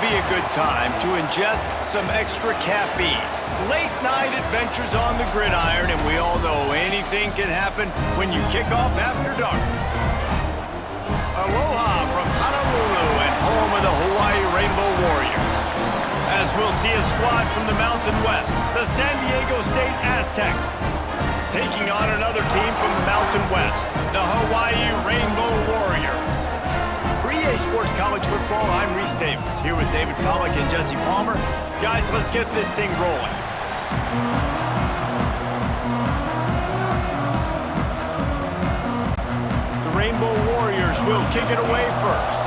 be a good time to ingest some extra caffeine. Late night adventures on the gridiron, and we all know anything can happen when you kick off after dark. Aloha from Honolulu and home of the Hawaii Rainbow Warriors. As we'll see a squad from the Mountain West, the San Diego State Aztecs, taking on another team from the Mountain West, the Hawaii Rainbow Warriors. For EA Sports College Football, I'm Reese Davis, here with David Pollack and Jesse Palmer. Guys, let's get this thing rolling. The Rainbow Warriors will kick it away first.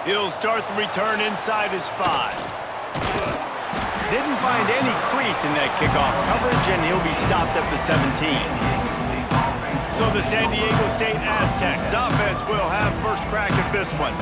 He'll start the return inside his 5. Didn't find any crease in that kickoff coverage, and he'll be stopped at the 17. So the San Diego State Aztecs offense will have first crack at this one.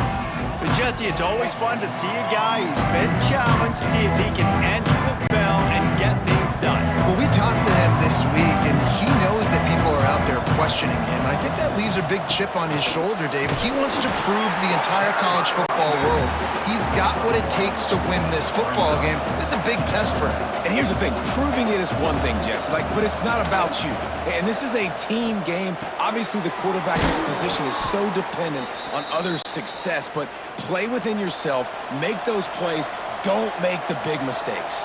But Jesse, it's always fun to see a guy who's been challenged, see if he can answer the bell and get things done. Well, we talked to him this week, and he knows that people are out there questioning him. And I think that leaves a big chip on his shoulder, Dave. He wants to prove to the entire college football world he's got what it takes to win this football game. This is a big test for him. And here's the thing, proving it is one thing, Jesse, but it's not about you. And this is a team game. Obviously, the quarterback position is so dependent on others' success, but play within yourself, make those plays, don't make the big mistakes.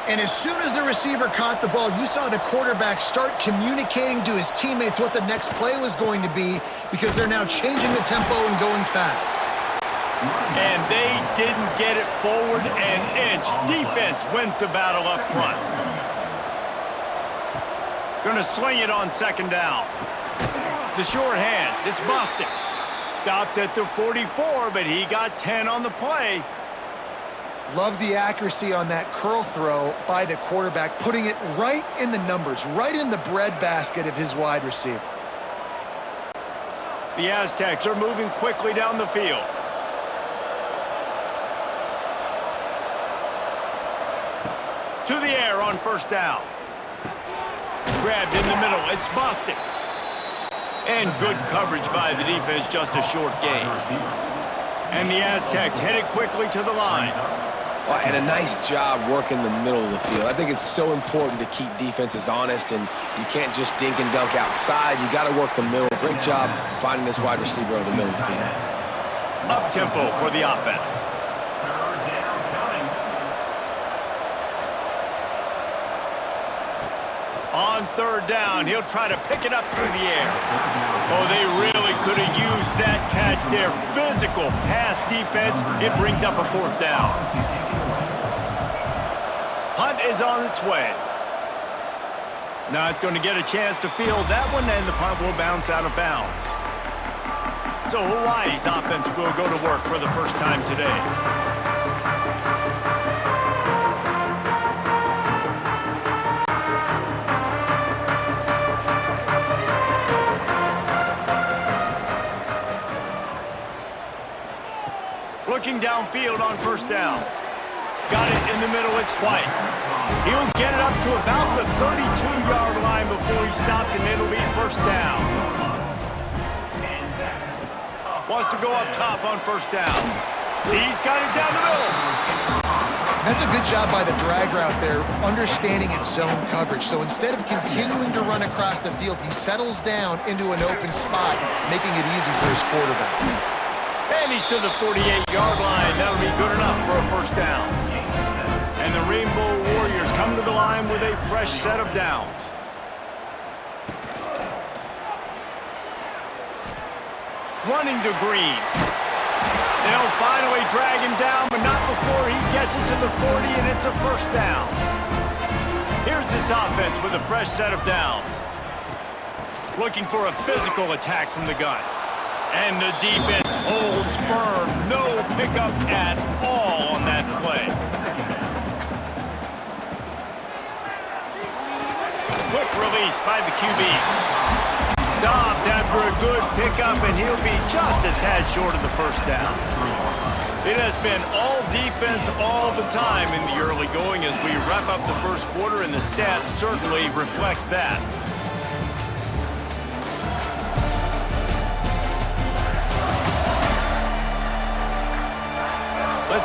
And as soon as the receiver caught the ball, you saw the quarterback start communicating to his teammates what the next play was going to be, because they're now changing the tempo and going fast. And they didn't get it forward an inch. Defense wins the battle up front. Gonna sling it on second down. The short hands, it's busted. Stopped at the 44, but he got 10 on the play. Love the accuracy on that curl throw by the quarterback, putting it right in the numbers, right in the breadbasket of his wide receiver. The Aztecs are moving quickly down the field. To the air on first down. Grabbed in the middle, it's busted. And good coverage by the defense, just a short gain. And the Aztecs headed quickly to the line. Well, and a nice job working the middle of the field. I think it's so important to keep defenses honest, and you can't just dink and dunk outside. You got to work the middle. Great job finding this wide receiver over the middle of the field. Up-tempo for the offense. On third down, he'll try to pick it up through the air. Oh, they really could have used that catch there. Physical pass defense. It brings up a fourth down. Hunt is on its way. Not going to get a chance to field that one, and the punt will bounce out of bounds. So Hawaii's offense will go to work for the first time today. Looking downfield on first down. Got it in the middle, it's White. He'll get it up to about the 32-yard line before he stopped, and it'll be first down. Wants to go up top on first down. He's got it down the middle. That's a good job by the drag route there, understanding its zone coverage. So instead of continuing to run across the field, he settles down into an open spot, making it easy for his quarterback. And he's to the 48-yard line. That'll be good enough for a first down. And the Rainbow Warriors come to the line with a fresh set of downs. Running to Green. They'll finally drag him down, but not before he gets it to the 40, and it's a first down. Here's this offense with a fresh set of downs. Looking for a physical attack from the gun. And the defense holds firm. No pickup at all on that play. Quick release by the QB. Stopped after a good pickup, and he'll be just a tad short of the first down. It has been all defense all the time in the early going as we wrap up the first quarter, and the stats certainly reflect that.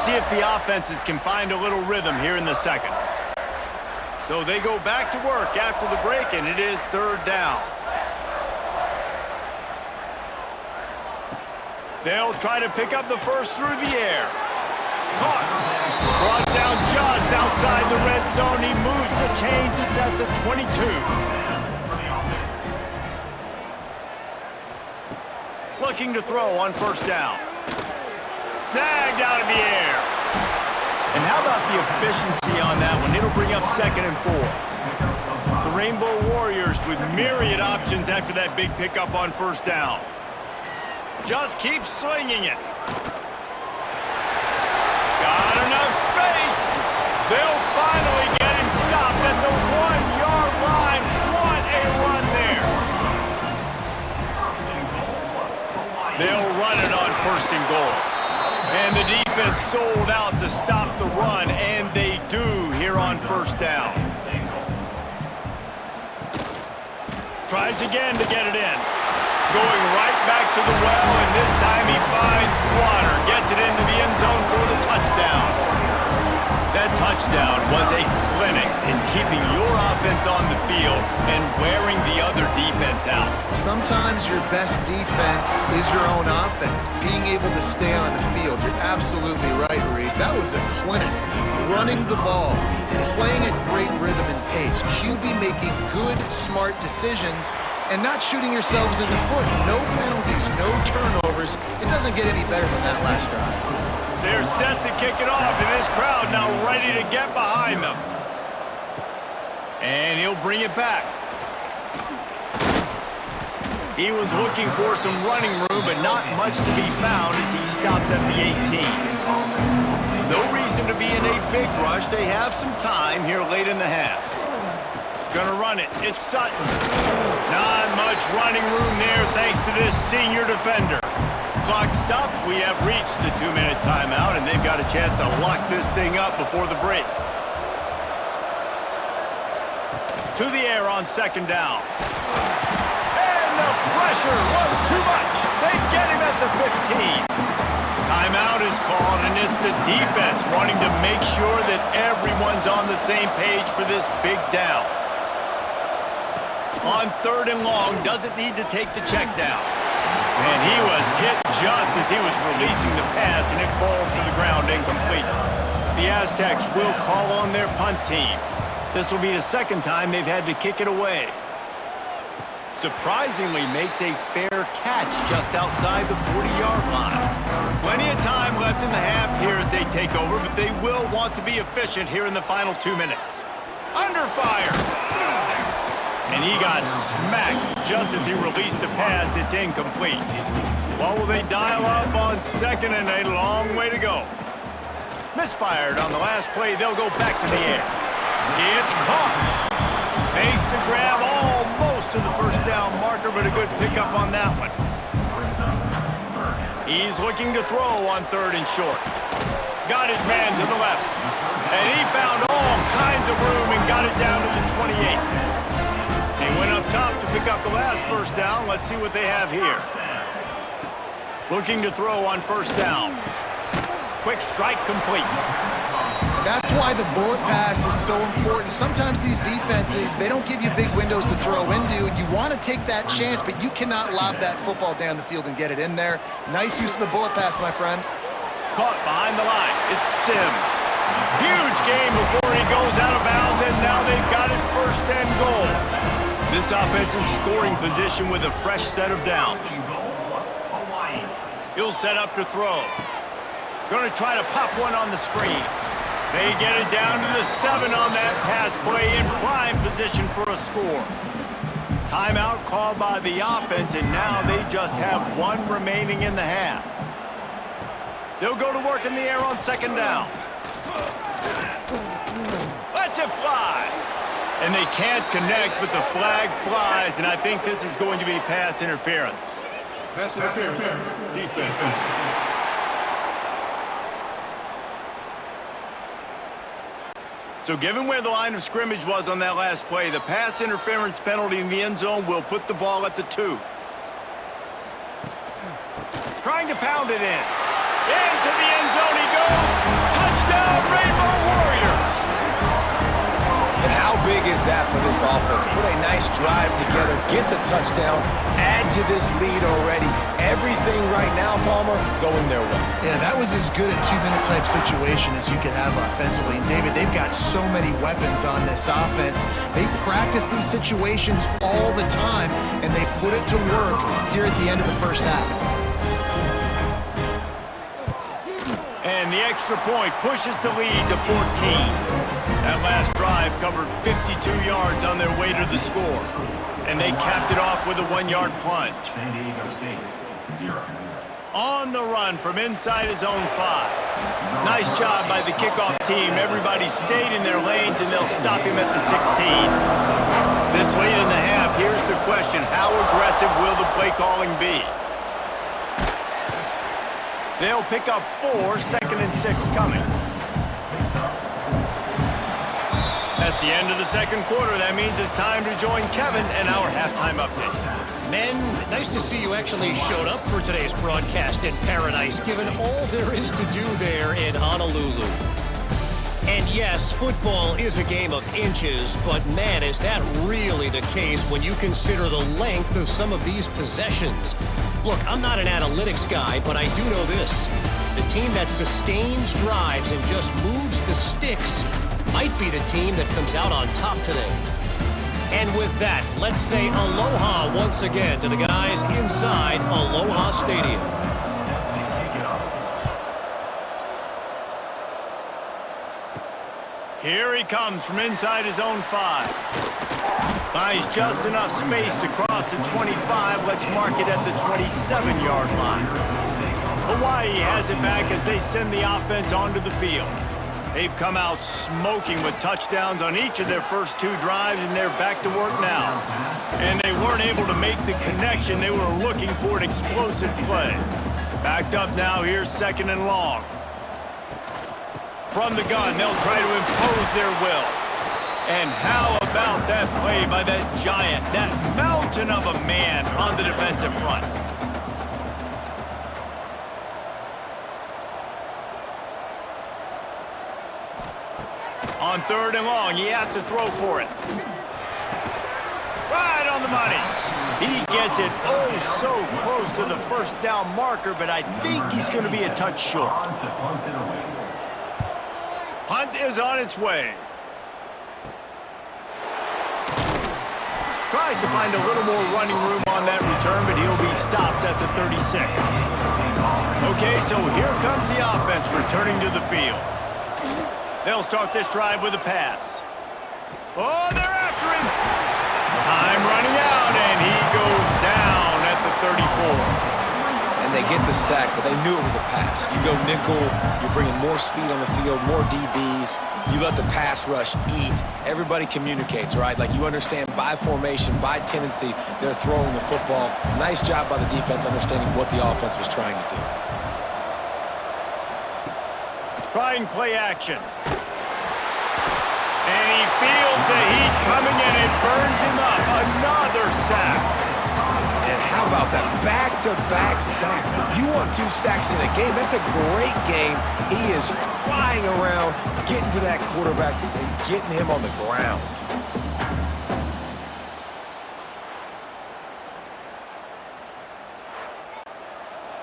Let's see if the offenses can find a little rhythm here in the second. So they go back to work after the break, and it is third down. They'll try to pick up the first through the air. Caught. Brought down just outside the red zone. He moves the chains. It's at the 22. Looking to throw on first down. Snagged out of the air. And how about the efficiency on that one? It'll bring up 2nd and 4. The Rainbow Warriors with myriad options after that big pickup on first down. Just keep slinging it. Got enough space. They'll finally get him stopped at the 1-yard line. What a run there. They'll run it on 1st and goal. And the defense sold out to stop the run, and they do here on first down. Tries again to get it in. Going right back to the well, and this time he finds water. Gets it into the end zone for the touchdown. That touchdown was a clinic in keeping your offense on the field and wearing the other defense out. Sometimes your best defense is your own offense, being able to stay on the field. You're absolutely right, Reese. That was a clinic. Running the ball, playing at great rhythm and pace, QB making good, smart decisions, and not shooting yourselves in the foot. No penalties, no turnovers. It doesn't get any better than that last drive. They're set to kick it off, and this crowd now ready to get behind them. And he'll bring it back. He was looking for some running room, but not much to be found as he stopped at the 18. No reason to be in a big rush. They have some time here late in the half. Gonna run it. It's Sutton. Not much running room there thanks to this senior defender. Clock stops. We have reached the 2-minute timeout, and they've got a chance to lock this thing up before the break. To the air on 2nd down. And the pressure was too much. They get him at the 15. Timeout is called, and it's the defense wanting to make sure that everyone's on the same page for this big down. On 3rd and long, doesn't need to take the check down. And he was hit just as he was releasing the pass, and it falls to the ground incomplete. The Aztecs will call on their punt team. This will be the 2nd time they've had to kick it away. Surprisingly makes a fair catch just outside the 40-yard line. Plenty of time left in the half here as they take over, but they will want to be efficient here in the final 2 minutes. Under fire. And he got smacked just as he released the pass. It's incomplete. What will they dial up on 2nd and a long way to go? Misfired on the last play. They'll go back to the air. It's caught. Makes the grab almost to the first down marker, but a good pickup on that one. He's looking to throw on 3rd and short. Got his man to the left. And he found all kinds of room and got it down to the 28. They went up top to pick up the last first down. Let's see what they have here. Looking to throw on 1st down. Quick strike complete. That's why the bullet pass is so important. Sometimes these defenses, they don't give you big windows to throw into, and you want to take that chance, but you cannot lob that football down the field and get it in there. Nice use of the bullet pass, my friend. Caught behind the line. It's Sims. Huge game before he goes out of bounds, and now they've got it 1st and goal. This offensive scoring position with a fresh set of downs. He'll set up to throw. Going to try to pop one on the screen. They get it down to the 7 on that pass play in prime position for a score. Timeout called by the offense, and now they just have 1 remaining in the half. They'll go to work in the air on 2nd down. Let's it fly. And they can't connect, but the flag flies, and I think this is going to be pass interference. Pass interference. Defense. So given where the line of scrimmage was on that last play, the pass interference penalty in the end zone will put the ball at the 2. Trying to pound it in. Into the end zone he goes. Touchdown, Rainbow Warriors! And how big is that for this offense? Put a nice drive together, get the touchdown, add to this lead already. Everything right now, Palmer, going their way. Yeah, that was as good a two-minute type situation as you could have offensively. And David, they've got so many weapons on this offense. They practice these situations all the time, and they put it to work here at the end of the first half. And the extra point pushes the lead to 14. That last drive covered 52 yards on their way to the score. And they capped it off with a 1-yard plunge. San Diego State, 0. On the run from inside his own 5. Nice job by the kickoff team. Everybody stayed in their lanes, and they'll stop him at the 16. This late in the half, here's the question. How aggressive will the play calling be? They'll pick up 4, 2nd and 6 coming. That's the end of the second quarter. That means it's time to join Kevin and our halftime update. Men, nice to see you actually showed up for today's broadcast in paradise, given all there is to do there in Honolulu. And yes, football is a game of inches, but man, is that really the case when you consider the length of some of these possessions. Look, I'm not an analytics guy, but I do know this. The team that sustains drives and just moves the sticks might be the team that comes out on top today. And with that, let's say aloha once again to the guys inside Aloha Stadium. Here he comes from inside his own 5. Buys just enough space to cross the 25. Let's mark it at the 27-yard line. Hawaii has it back as they send the offense onto the field. They've come out smoking with touchdowns on each of their first 2 drives, and they're back to work now. And they weren't able to make the connection. They were looking for an explosive play. Backed up now, here's 2nd and long. From the gun, they'll try to impose their will. And how about that play by that giant, that mountain of a man on the defensive front? On 3rd and long, he has to throw for it. Right on the money. He gets it oh so close to the first down marker, but I think he's going to be a touch short. Hunt is on its way. Tries to find a little more running room on that return, but he'll be stopped at the 36. Okay, so here comes the offense returning to the field. They'll start this drive with a pass. Oh, they're after him. Time running out, and he goes down at the 34. And they get the sack, but they knew it was a pass. You go nickel, you're bringing more speed on the field, more DBs. You let the pass rush eat. Everybody communicates, right? Like you understand by formation, by tendency, they're throwing the football. Nice job by the defense understanding what the offense was trying to do. Trying play action. And he feels the heat coming and it burns him up. Another sack. And how about that back-to-back sack? You want 2 sacks in a game. That's a great game. He is flying around, getting to that quarterback and getting him on the ground.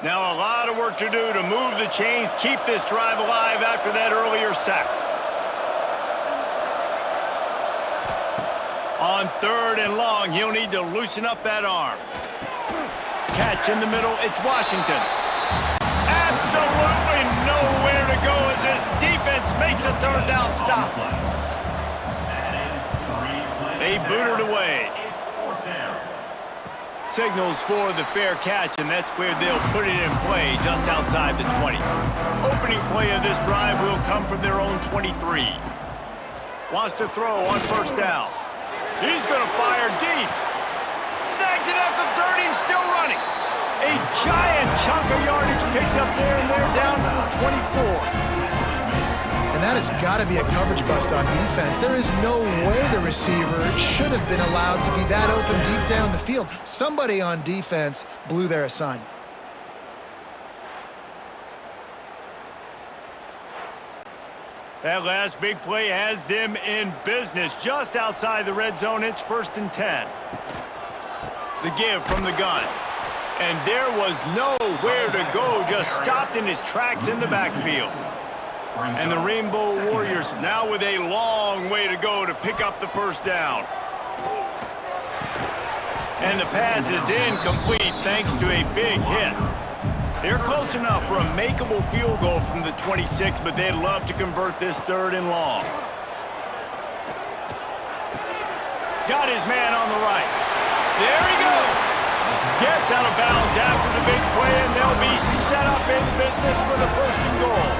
Now a lot of work to do to move the chains, keep this drive alive after that earlier sack. On 3rd and long, he'll need to loosen up that arm. Catch in the middle, it's Washington. Absolutely nowhere to go as this defense makes a 3rd down stop. They boot it away. Signals for the fair catch, and that's where they'll put it in play just outside the 20. Opening play of this drive will come from their own 23. Wants to throw on 1st down. He's going to fire deep. Snags it at the 30 and still running. A giant chunk of yardage picked up there, and they're down to the 24. And that has got to be a coverage bust on defense. There is no way the receiver should have been allowed to be that open deep down the field. Somebody on defense blew their assignment. That last big play has them in business just outside the red zone. It's 1st and 10. The give from the gun. And there was nowhere to go, just stopped in his tracks in the backfield. And the Rainbow Warriors now with a long way to go to pick up the first down. And the pass is incomplete thanks to a big hit. They're close enough for a makeable field goal from the 26, but they'd love to convert this 3rd and long. Got his man on the right. There he goes. Gets out of bounds after the big play, and they'll be set up in business with a 1st and goal.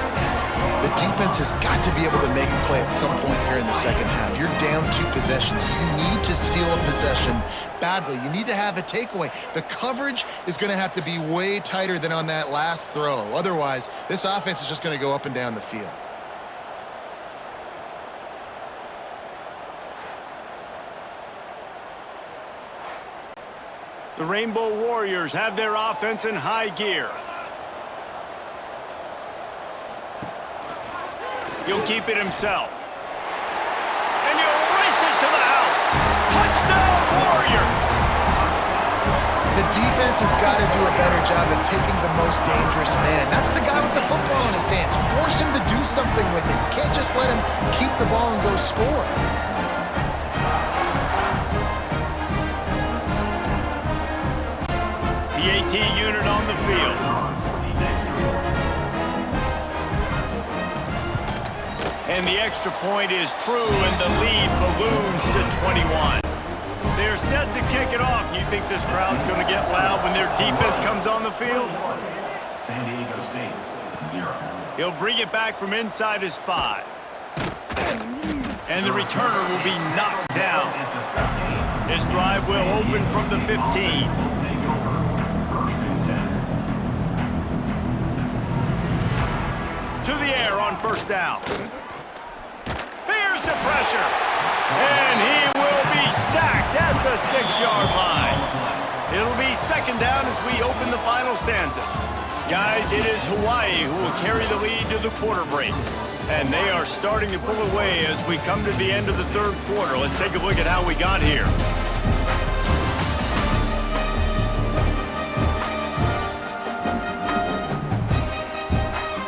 The defense has got to be able to make a play at some point here in the second half. You're down 2 possessions. You need to steal a possession badly. You need to have a takeaway. The coverage is going to have to be way tighter than on that last throw. Otherwise, this offense is just going to go up and down the field. The Rainbow Warriors have their offense in high gear. He'll keep it himself. And he'll race it to the house. Touchdown, Warriors! The defense has got to do a better job of taking the most dangerous man. That's the guy with the football in his hands. Force him to do something with it. You can't just let him keep the ball and go score. The AT unit on the field. And the extra point is true, and the lead balloons to 21. They're set to kick it off. You think this crowd's going to get loud when their defense comes on the field? San Diego State, 0. He'll bring it back from inside his 5. And the returner will be knocked down. This drive will open from the 15. To the air on 1st down. Here's the pressure. And he will be sacked at the 6-yard line. It'll be 2nd down as we open the final stanza. Guys, it is Hawaii who will carry the lead to the quarter break. And they are starting to pull away as we come to the end of the 3rd quarter. Let's take a look at how we got here.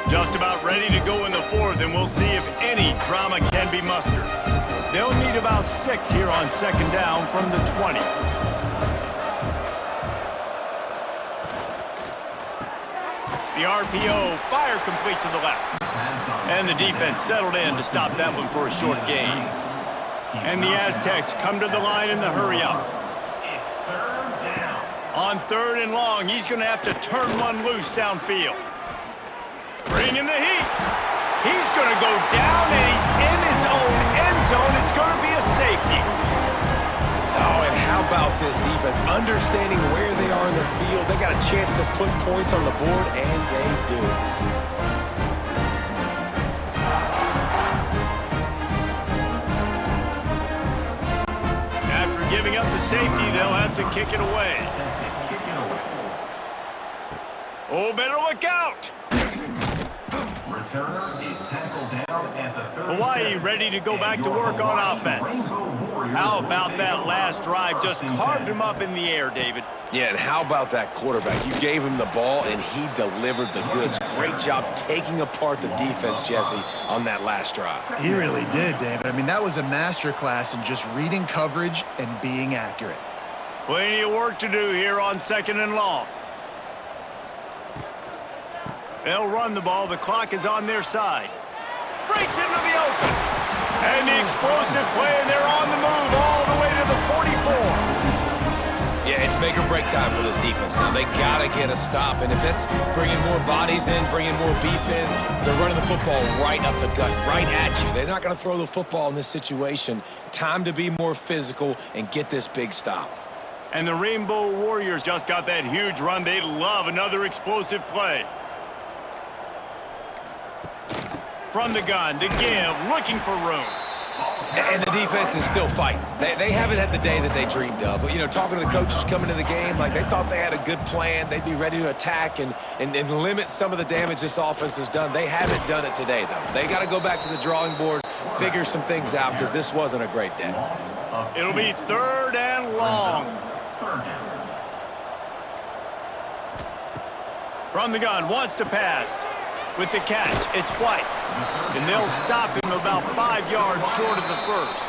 Just about ready to go in the 4th, and we'll see if any drama can be mustered. They'll need about 6 here on 2nd down from the 20. The RPO, fire complete to the left. And the defense settled in to stop that one for a short gain. And the Aztecs come to the line in the hurry up. On 3rd and long, he's going to have to turn one loose downfield. Bringing the heat. He's going to go down, and he's in his own end zone. It's going to be a safety. Oh, and how about this defense? Understanding where they are in the field. They got a chance to put points on the board, and they do. After giving up the safety, they'll have to kick it away. Oh, better look out. Hawaii ready to go back to work on offense. How about that last drive? Just carved him up in the air, David. Yeah, and how about that quarterback? You gave him the ball, and he delivered the goods. Great job taking apart the defense, Jesse, on that last drive. He really did, David. I mean, that was a masterclass in just reading coverage and being accurate. Plenty of work to do here on 2nd and long. They'll run the ball. The clock is on their side. Breaks into the open. And the explosive play, and they're on the move all the way to the 44. Yeah, it's make or break time for this defense. Now, they got to get a stop. And if it's bringing more bodies in, bringing more beef in, they're running the football right up the gut, right at you. They're not going to throw the football in this situation. Time to be more physical and get this big stop. And the Rainbow Warriors just got that huge run. They love another explosive play. From the gun to give, looking for room. And the defense is still fighting. They haven't had the day that they dreamed of. But, you know, talking to the coaches coming into the game, like they thought they had a good plan. They'd be ready to attack and limit some of the damage this offense has done. They haven't done it today, though. They got to go back to the drawing board, figure some things out, because this wasn't a great day. It'll be 3rd and long. From the gun, wants to pass. With the catch, it's White. And they'll stop him about 5 yards short of the first.